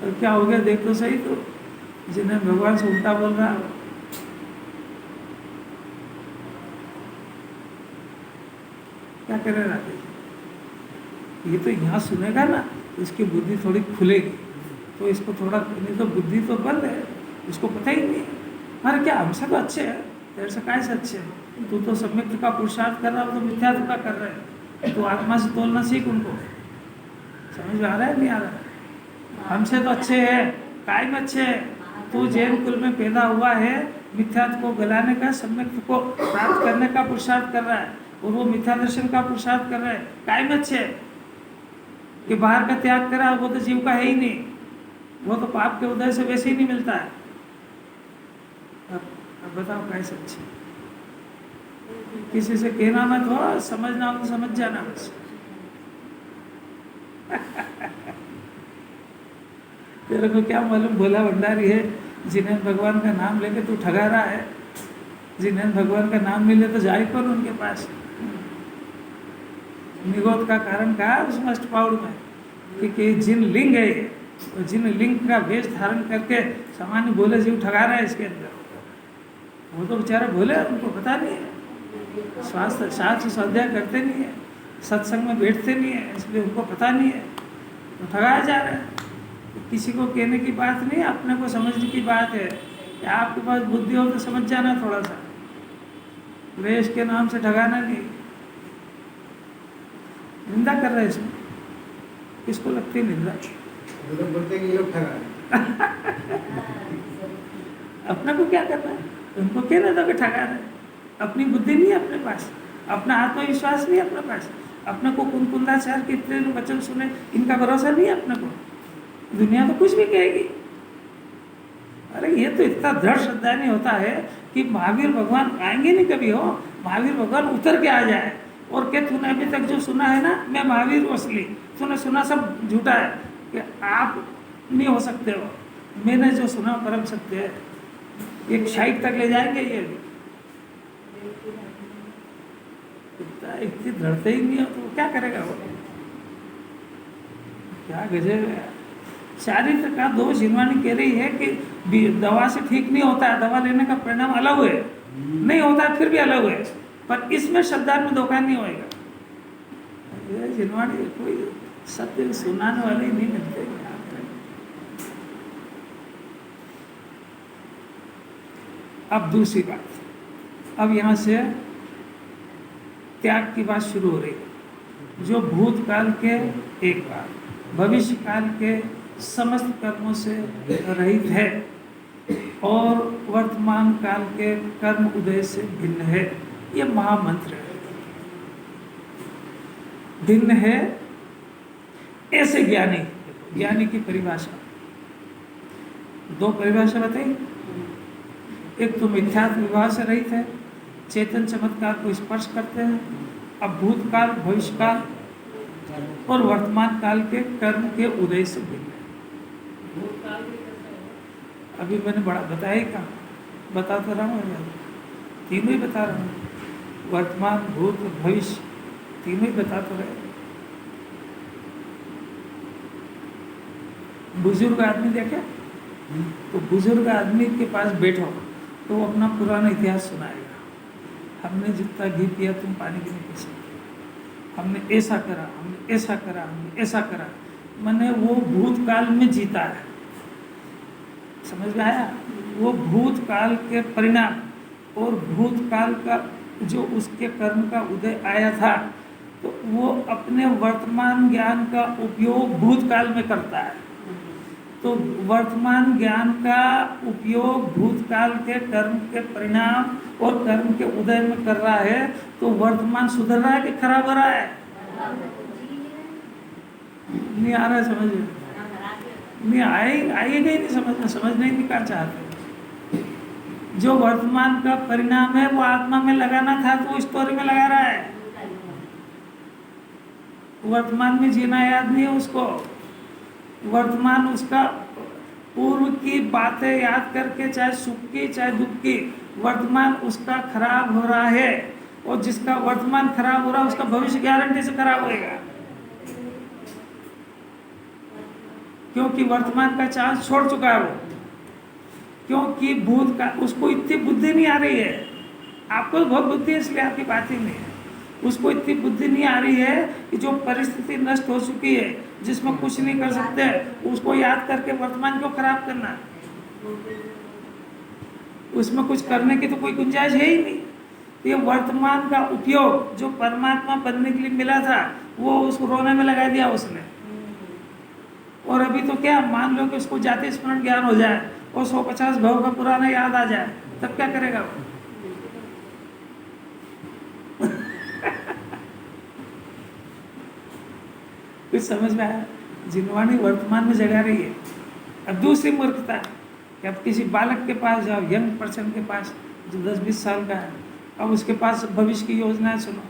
तो क्या हो गया देख तो सही। तो जिन्हें भगवान से उल्टा बोल रहा है, क्या करे राधे? ये तो यहाँ सुनेगा ना, इसकी बुद्धि थोड़ी खुलेगी, तो इसको थोड़ा, नहीं तो बुद्धि तो बंद है। उसको पता ही नहीं है। अरे क्या हमसे तो अच्छे हैं, तेरे से कैसे अच्छे हैं? तू तो सम्यक का पुरुषार्थ कर रहा है, वो तो मिथ्यात्व का कर रहे हैं। तो आत्मा से तोलना सीख उनको। समझ में आ रहा है नहीं आ रहा है? हमसे तो अच्छे हैं, काय में अच्छे हैं। तू जैन कुल में पैदा हुआ है, मिथ्यात्व को गलाने का, सम्यक को प्राप्त करने का पुरुषार्थ कर रहा है, और वो मिथ्या दर्शन का पुरुषार्थ कर रहा है। काय में अच्छे है कि बाहर का त्याग करा, वो तो जीव का है ही नहीं, वो तो पाप के उदय से वैसे ही नहीं मिलता है। अब बताओ कैसे अच्छे? किसी से कहना मत हो, समझना हो तो समझ जाना बस। तेरे को क्या मालूम भोला भंडारी है, जिन्हें भगवान का नाम लेके तू ठगा रहा है। जिन्हें भगवान का नाम मिले तो जाए कौन उनके पास? निगोद का कारण कहा उस अष्टपाउड़ में कि जिन लिंग है ये, तो जिन लिंग का वेश धारण करके सामान्य भोले जीव ठगा रहा है इसके अंदर, वो तो बेचारे भोले, उनको पता नहीं है, शास्त्र स्वाध्याय करते नहीं है, सत्संग में बैठते नहीं है, इसलिए उनको पता नहीं है, तो ठगाया जा रहा है। किसी को कहने की बात नहीं, अपने को समझने की बात है कि आपके पास बुद्धि हो तो समझ जाना थोड़ा सा, वेश के नाम से ठगाना नहीं। निंदा कर रहे हैं इसमें, किसको लगती है निंदा? तो बोलते हैं कि ये लोग ठगा रहे हैं। अपने को क्या करना है? उनको कहना था कि ठगा रहे हैं। अपनी बुद्धि नहीं है अपने पास, अपना आत्मविश्वास नहीं है अपने पास, अपने को कुंकुंदाचार के इतने वचन सुने, इनका भरोसा नहीं है अपने को। दुनिया तो कुछ भी कहेगी। अरे ये तो इतना दृढ़ श्रद्धा नहीं होता है कि महावीर भगवान आएंगे नहीं कभी हो, महावीर भगवान उतर के आ जाए और क्या तूने अभी तक जो सुना है ना, मैं महावीर असली, तूने सुना सब झूठा है, कि आप नहीं हो सकते हो, मैंने जो सुना परम सत्य है। एक शाइक तक ले जाएंगे ये भी, इतनी दृढ़ता ही नहीं हो तो क्या करेगा वो? क्या गजब है। शारीरिक का दोष हिनवानी कह रही है कि दवा से ठीक नहीं होता है, दवा लेने का परिणाम अलग है, नहीं होता है फिर भी अलग है, पर इसमें शब्दार्थ में धोखा नहीं होएगा। हिनवानी कोई सत्य सुनाने वाले नहीं मिलते। अब दूसरी बात, अब यहाँ से त्याग की बात शुरू हो रही है, जो भूतकाल के एक बार, भविष्य काल के समस्त कर्मों से रहित है और वर्तमान काल के कर्म उदय से भिन्न है। ये महामंत्र है, भिन्न है ऐसे ज्ञानी। ज्ञानी की परिभाषा, दो परिभाषा बताई। एक तो मिथ्यात्व विभाव से रहित है, चेतन चमत्कार को स्पर्श करते हैं। अब भूतकाल, भविष्यकाल और वर्तमान काल के कर्म के उदय से भिन्न है। अभी मैंने बड़ा बताया ही कहा, बताता रहा हूँ, तीनों ही बता रहा हूँ, वर्तमान, भूत, भविष्य, तीनों ही बताते रहे। बुजुर्ग आदमी देखे तो बुजुर्ग आदमी के पास बैठो तो वो अपना पुराना इतिहास सुनाएगा। हमने जितना घी पिया तुम पानी भी नहीं पी सकते, हमने ऐसा करा, हमने ऐसा करा, हमने ऐसा करा। मैंने वो भूतकाल में जीता है, समझ में आया? वो भूतकाल के परिणाम और भूतकाल का जो उसके कर्म का उदय आया था, तो वो अपने वर्तमान ज्ञान का उपयोग भूतकाल में करता है। तो वर्तमान ज्ञान का उपयोग भूतकाल के कर्म के परिणाम और कर्म के उदय में कर रहा है, तो वर्तमान सुधर रहा है कि खराब हो रहा है? नहीं आ रहा है समझ में? नहीं आएगा ही नहीं समझ में, समझने ही नहीं क्या चाहते। जो वर्तमान का परिणाम है वो आत्मा में लगाना था तो स्टोरी में लगा रहा है। वर्तमान में जीना याद नहीं है उसको, वर्तमान उसका पूर्व की बातें याद करके, चाहे सुख की चाहे दुख की, वर्तमान उसका खराब हो रहा है। और जिसका वर्तमान खराब हो रहा है उसका भविष्य गारंटी से खराब होएगा, क्योंकि वर्तमान का चांस छोड़ चुका है वो। क्योंकि भूत का उसको इतनी बुद्धि नहीं आ रही है, आपको बहुत बुद्धि है इसलिए आपकी बात ही नहीं है। उसको इतनी बुद्धि नहीं आ रही है कि जो परिस्थिति नष्ट हो चुकी है, जिसमें कुछ नहीं कर सकते, उसको याद करके वर्तमान को खराब करना। उसमें कुछ करने की तो कोई गुंजाइश है ही नहीं। ये वर्तमान का उपयोग जो परमात्मा बनने के लिए मिला था वो उस रोने में लगा दिया उसने। और अभी तो क्या, मान लो कि उसको जाति स्मरण ज्ञान हो जाए और 150 भव का पुराना याद आ जाए, तब क्या करेगा वो? कुछ समझ में आया? जिनवाणी वर्तमान में जगा रही है। अब दूसरी मूर्खता कि अब किसी बालक के पास जाओ, यंग पर्सन के पास जो 10-20 साल का है, अब उसके पास भविष्य की योजनाएं सुनो,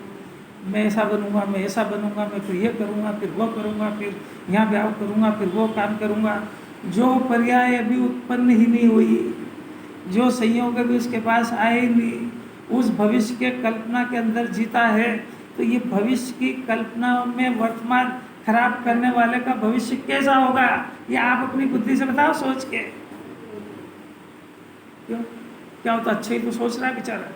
मैं ऐसा बनूंगा, मैं ऐसा बनूंगा, मैं फिर ये करूंगा, फिर वो करूंगा, फिर यहाँ ब्याह करूंगा, फिर वो काम करूंगा। जो पर्याय अभी उत्पन्न ही नहीं हुई, जो संयोग अभी उसके पास आए ही नहीं, उस भविष्य के कल्पना के अंदर जीता है, तो ये भविष्य की कल्पना में वर्तमान खराब करने वाले का भविष्य कैसा होगा, ये आप अपनी बुद्धि से बताओ सोच के। क्यों? क्या होता? अच्छा ही तो सोच रहा है बेचारा।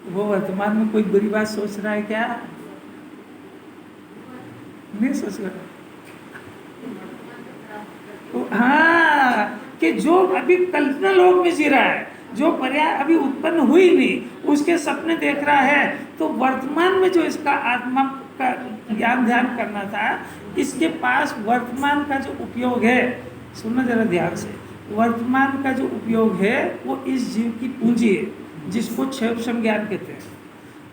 वो वर्तमान में कोई बुरी बात सोच रहा है क्या? नहीं सोच रहा। हाँ, कि जो अभी कल्पना लोक में जी रहा है, जो पर्याय अभी उत्पन्न हुई नहीं, उसके सपने देख रहा है, तो वर्तमान में जो इसका आत्मा का ज्ञान ध्यान करना था, इसके पास वर्तमान का जो उपयोग है, सुनना जरा ध्यान से, वर्तमान का जो उपयोग है वो इस जीव की पूंजी है, जिसको क्षयक्षम ज्ञान कहते हैं।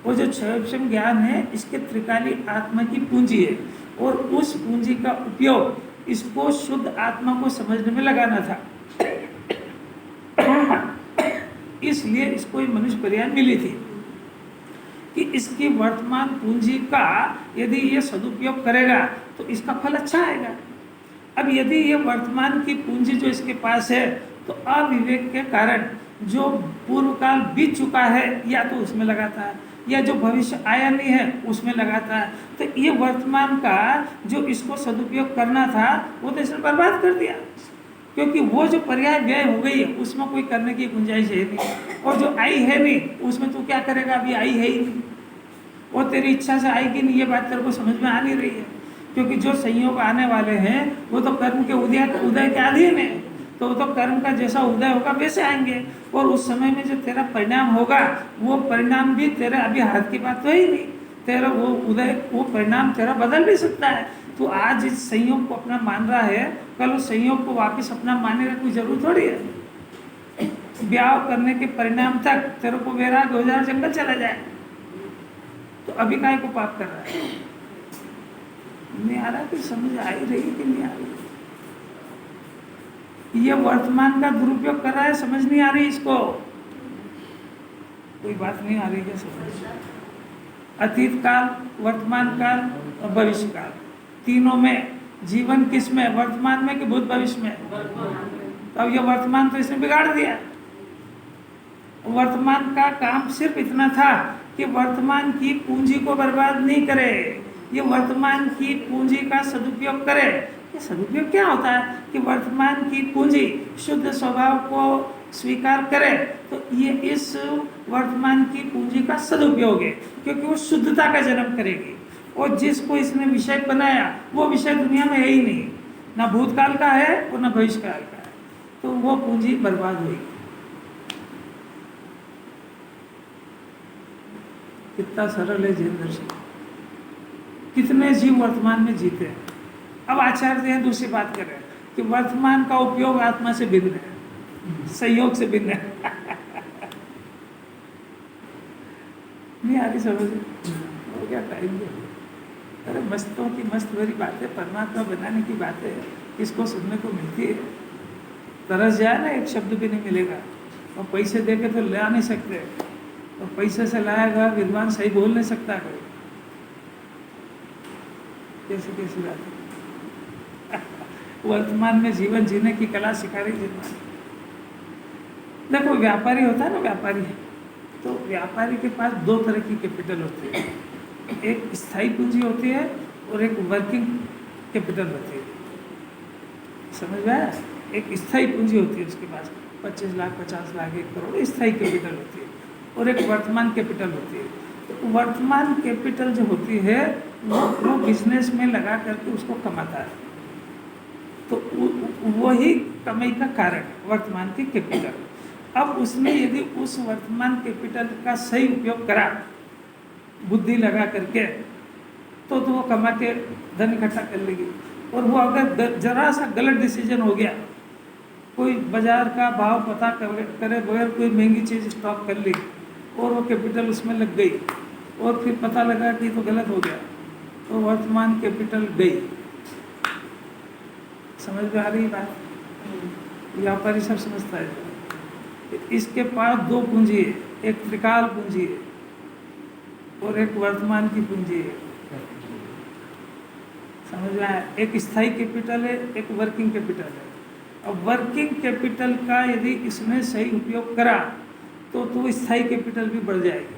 वो जो क्षयक्षम ज्ञान है, इसके त्रिकाली आत्मा की पूंजी है, और उस पूंजी का उपयोग इसको शुद्ध आत्मा को समझने में लगाना था। इसलिए इसको ये मनुष्य पर्याय मिली थी कि इसकी वर्तमान पूंजी का यदि ये सदुपयोग करेगा तो इसका फल अच्छा आएगा। अब यदि ये वर्तमान की पूंजी जो इसके पास है, तो अविवेक के कारण जो पूर्व काल बीत चुका है या तो उसमें लगाता है, या जो भविष्य आया नहीं है उसमें लगाता है, तो ये वर्तमान का जो इसको सदुपयोग करना था वो तो इसने बर्बाद कर दिया, क्योंकि वो जो पर्याय व्यय हो गई है उसमें कोई करने की गुंजाइश है नहीं, और जो आई है नहीं उसमें तू क्या करेगा, अभी आई है ही नहीं, और तेरी इच्छा से आएगी नहीं, ये बात तेरे को समझ में आ नहीं रही है। क्योंकि जो संयोग आने वाले हैं वो तो कर्म के उदय के अधीन है, तो वो तो कर्म का जैसा उदय होगा वैसे आएंगे, और उस समय में जो तेरा परिणाम होगा वो परिणाम भी तेरे अभी हाथ की बात तो है ही नहीं, तेरा वो उदय वो परिणाम तेरा बदल भी सकता है। तो आज इस संयोग को अपना मान रहा है, कल उस संयोग को वापस अपना मानने का कोई जरूरत थोड़ी है। ब्याह करने के परिणाम तक तेरे को वैराग हो जाए, जंगल चला जाए, तो अभी काय को पाप कर रहा है? नहीं आ रहा कि समझ आ ही रही कि नहीं आ रही? ये वर्तमान का दुरुपयोग कर रहा है, समझ नहीं आ रही इसको, कोई बात नहीं आ रही क्या समझ? अतीत काल, वर्तमान काल और भविष्य काल, तीनों में जीवन किस में, वर्तमान में कि भूत भविष्य में? तो अब ये वर्तमान तो इसने बिगाड़ दिया। वर्तमान का काम सिर्फ इतना था कि वर्तमान की पूंजी को बर्बाद नहीं करे, ये वर्तमान की पूंजी का सदुपयोग करे। ये सदुपयोग क्या होता है कि वर्तमान की पूंजी शुद्ध स्वभाव को स्वीकार करे, तो ये इस वर्तमान की पूंजी का सदुपयोग है, क्योंकि वो शुद्धता का जन्म करेगी, और जिसको इसने विषय बनाया वो विषय दुनिया में है ही नहीं, ना भूतकाल का है और ना भविष्य काल का है, तो वो पूंजी बर्बाद हुई। कितना सरल है जैन दर्शन। कितने जीव वर्तमान में जीते हैं। अब आचार्य हैं दूसरी बात करें कि वर्तमान का उपयोग आत्मा से भिन्न है, संयोग से भिन्न है। नहीं आगे समझ हो गया टाइम दे। अरे मस्तों की मस्त भरी बातें, परमात्मा बनाने की बातें किसको सुनने को मिलती है। तरस जाए ना, एक शब्द भी नहीं मिलेगा, और पैसे दे के तो ला नहीं सकते, और पैसे से लाएगा विद्वान सही बोल नहीं सकता कोई। कैसी बात है। वर्तमान में जीवन जीने की कला सिखा रही जिन्होंने। देखो व्यापारी होता है ना, व्यापारी है, तो व्यापारी के पास दो तरह की कैपिटल होती है, एक स्थायी पूंजी होती है और एक वर्किंग कैपिटल होती है। समझ में आया? एक स्थायी पूंजी होती है उसके पास 25 लाख 50 लाख 1 करोड़ स्थायी कैपिटल होती है, और एक वर्तमान कैपिटल होती है। तो वर्तमान कैपिटल जो होती है वो बिजनेस में लगा करके उसको कमाता है, तो वही कमाई का कारण है, वर्तमान की कैपिटल। अब उसने यदि उस वर्तमान कैपिटल का सही उपयोग करा बुद्धि लगा करके, तो वो कमा के धन इकट्ठा कर लेगी। और वो अगर जरा सा गलत डिसीजन हो गया, कोई बाजार का भाव पता करे बगैर कोई महंगी चीज़ स्टॉक कर ली और वो कैपिटल उसमें लग गई और फिर पता लगा कि तो गलत हो गया, तो वर्तमान कैपिटल गई। समझ में आ रही बात? व्यापारी सब समझता है। इसके पास दो पूंजी है, एक त्रिकाल पूंजी है और एक वर्तमान की पूंजी है। समझ में आया? एक स्थायी कैपिटल है, एक वर्किंग कैपिटल है। अब वर्किंग कैपिटल का यदि इसने सही उपयोग करा तो स्थायी कैपिटल भी बढ़ जाएगी।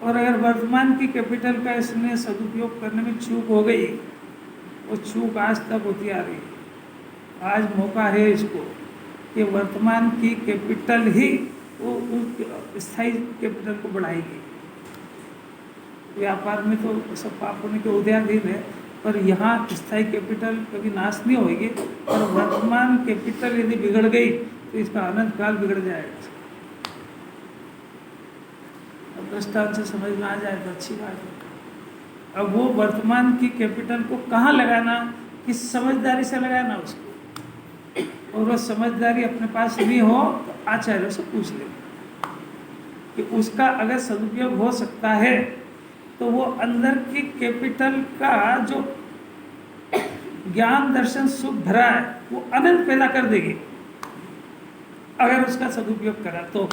और अगर वर्तमान की कैपिटल का इसने सदुपयोग करने में चूक हो गई, वो चूक आज तक होती आ रही है। आज मौका है इसको कि वर्तमान की कैपिटल ही वो उस स्थायी कैपिटल को बढ़ाएगी। व्यापार में तो सब पाप होने के उदयाधीन है, पर यहाँ स्थायी कैपिटल कभी नाश नहीं होगी। और वर्तमान कैपिटल यदि बिगड़ गई तो इसका अनंत काल बिगड़ जाएगा। अब दृष्टांत से समझ में आ जाए तो अच्छी बात है। अब वो वर्तमान की कैपिटल को कहाँ लगाना, किस समझदारी से लगाना उसको, और वो समझदारी अपने पास नहीं हो तो आचार्यों से पूछ ले कि उसका अगर सदुपयोग हो सकता है तो वो अंदर की कैपिटल का जो ज्ञान दर्शन सुख भरा है वो अनंत पैदा कर देगी अगर उसका सदुपयोग करा तो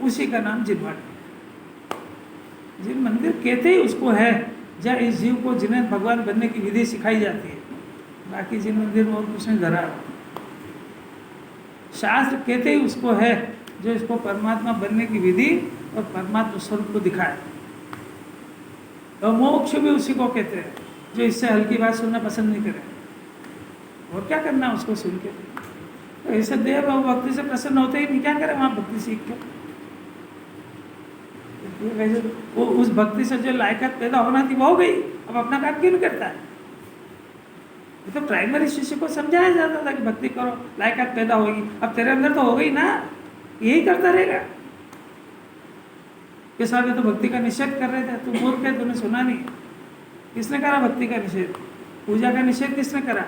उसी का नाम जिन मंदिर। जिन मंदिर कहते ही उसको है जहाँ इस जीव को जिन्हें भगवान बनने की विधि सिखाई जाती है। बाकी जिन मंदिर में और कुछ नहीं धरा। शास्त्र कहते ही उसको है जो इसको परमात्मा बनने की विधि और परमात्मा स्वरूप को दिखाए। और मोक्ष भी उसी को कहते हैं जो इससे हल्की बात सुनना पसंद नहीं करे। और क्या करना उसको सुन के? तो ऐसे देव और भक्ति से प्रसन्न होते ही नहीं, क्या करे वहाँ भक्ति सीख के? वो उस भक्ति से जो लायकात पैदा होना थी वो हो गई, अब अपना काम क्यों नहीं करता है? तो प्राइमरी शिष्य को समझाया जाता था कि भक्ति करो लायकात पैदा होगी। अब तेरे अंदर तो हो गई ना, यही करता रहेगा। के साथ तो भक्ति का निषेध कर रहे थे, तू मूर्ख है, तूने सुना नहीं। किसने करा भक्ति का निषेध? पूजा का निषेध किसने करा?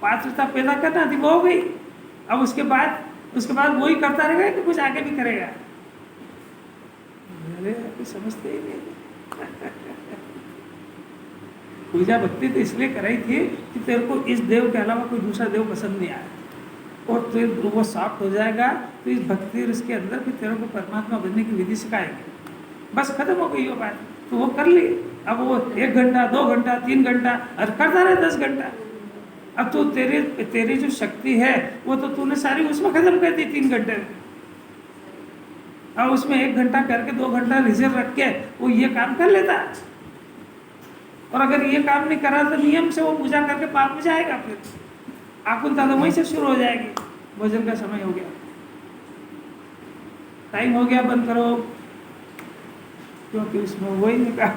पात्रता पैदा करना थी, वो हो गई। अब उसके बाद वही करता रहेगा कि कुछ आगे भी करेगा? अरे समझते ही नहीं। पूजा भक्ति तो इसलिए कराई थी कि तेरे को इस देव के अलावा कोई दूसरा देव पसंद नहीं आया, और तेरे वो सॉफ्ट हो जाएगा तो इस भक्ति और इसके अंदर भी तेरे को परमात्मा बनने की विधि सिखाएंगे। बस खत्म हो गई वो बात, तो वो कर ली। अब वो 1 घंटा 2 घंटा 3 घंटा और करता रहे 10 घंटा। अब तो तेरी जो शक्ति है वो तो तूने सारी उसमें खत्म कर दी 3 घंटे में। अब उसमें 1 घंटा करके 2 घंटा रिजर्व रख के वो ये काम कर लेता। और अगर ये काम नहीं करा तो नियम से वो पूजा करके पाप में जाएगा। फिर आकुलता तो वहीं से शुरू हो जाएगी। भोजन का समय हो गया, टाइम हो गया, बंद करो, क्योंकि उसमें वही नहीं कहा।